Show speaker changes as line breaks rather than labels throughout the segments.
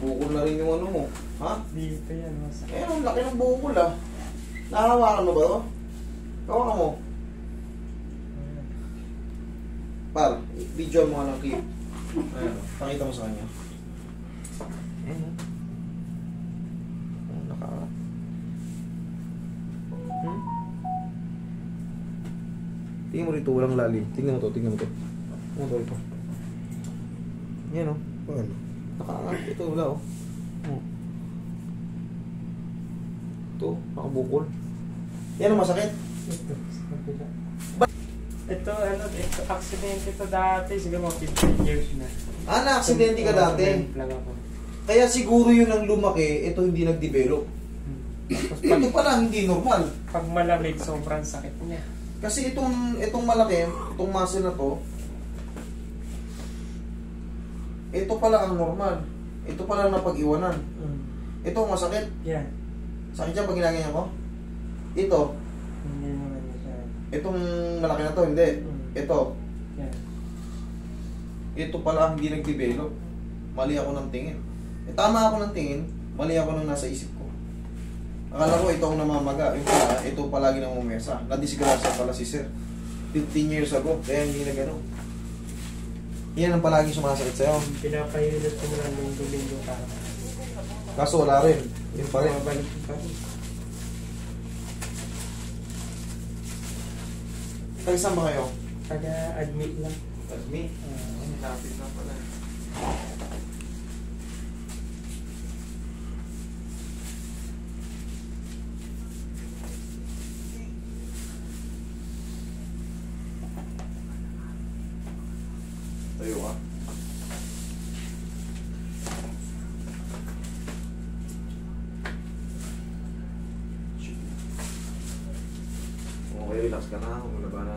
bukol na rin yung ano mo. Ha?
Dito yan, masakit.
Eh, ang laki ng bukol ah. Nahawakan mo ba ito? Hawakan mo. Par, video mo nga ng clip. Ayan, pakita mo sa kanya. Ayan. Naka... Tingnan mo rito, walang lalim. Tingnan mo to, tingnan mo to. Tingnan mo to. Yan o. Ano? Nakaangat. Ito, wala o. Ito, nakabukol. Yan ang masakit.
Ito, ano, ito, aksidente ito dati. Siguro mga 15 years na.
Ah, na-aksidente ka dati. Kaya siguro yun ang lumaki, ito hindi nag-develop. Ito pala, hindi normal.
Pag malamig, sobrang sakit niya.
Kasi itong malaki, itong muscle na to, ito pala ang normal. Ito pala ang napag-iwanan. Ito ang masakit.
Yan.
Sakit siya pag ginaganyan ko? Ito.
Hindi naman siya.
Itong malaki na to, hindi. Ito.
Yan.
Ito pala ang hindi nag-develop. Mali ako ng tingin. Tama ako ng tingin, mali ako ng nasa isip ko. Akala ko ito ang namamaga. Yung pala, ito palagi nang umesa. Nadisgrasya pala si sir. 15 years ago, kaya hindi na gano'n. Yan ang palagi sumasakit sa'yo.
Pinapahilot ko lang linggo-linggo para.
Kaso wala rin. Yun pa rin.
Mabalik pa rin.
Tayo saan ba kayo?
Taga-admit lang.
Admit. Lapit na pala. Tayo ka. Okay, relax ka na. Wala ba na?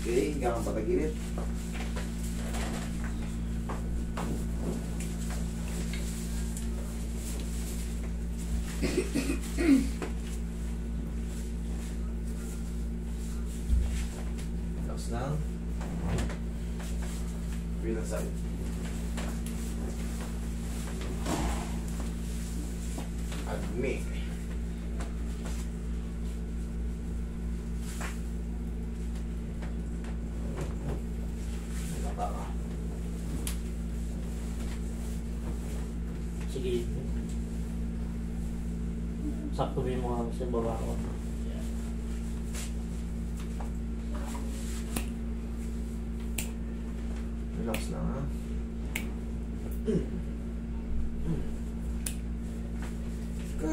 Okay, higa kang patagilid. Relax lang. Bilang side. Admit.
Sige. Sakto ba yung mga sa baba ko?
Relax lang ha. Go.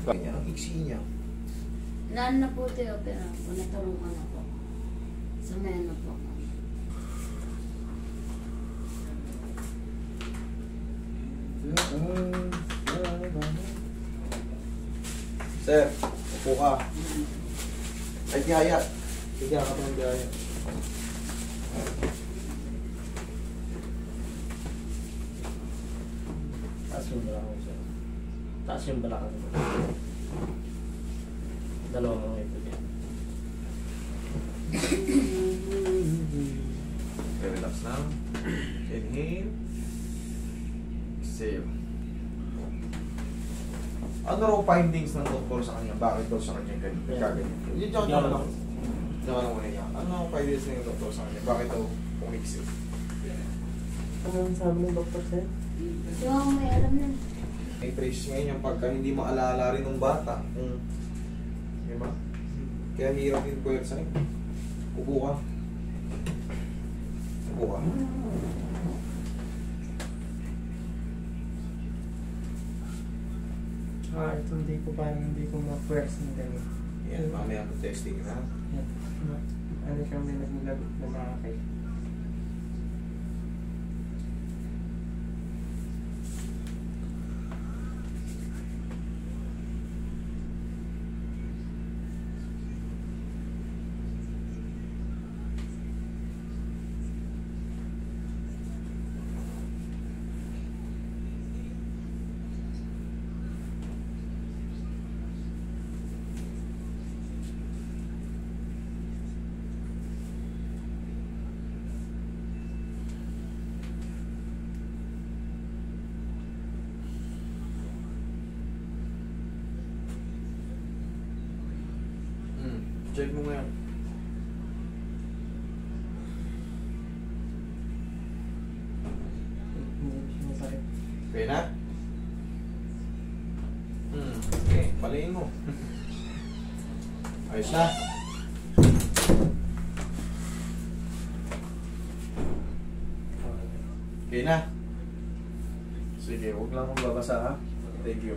Kanya, ang iksi niya.
Naan na po ito yung opera ko. Natulungan ako. Sa may ano po.
Sir, upo ka. Ay, tiyaya. Bigyan ka pa ng tiyaya.
Taas yung balakang ko sir. Taas yung balakang ko. Dalawang mga ito din.
Okay, relax lang. Inhale. Exhale. Ano raw findings ng doktor sa kanya? Bakit daw sa kanya ganyan? Yung dyan lang. Diyan lang muna niya. Ano ang findings ng doktor sa kanya? Bakit daw umiksi?
Ano ang sabi ng doktor sa'yo?
Yung may alam na.
May trace ngayon yung pagka hindi maalala rin ng bata. Diba? Kaya hirap yung puwersa niyo. Upo ka. Upo ka.
Ito hindi ko ma-press na gano'n.
Yan, mamaya mo testing na.
Ano siya may naglagot na sa akin.
Check mo ngayon.
Masakit.
Okay na? Okay, palayin mo. Ayos na. Okay na. Sige, huwag lang mong babasa ha. Thank you.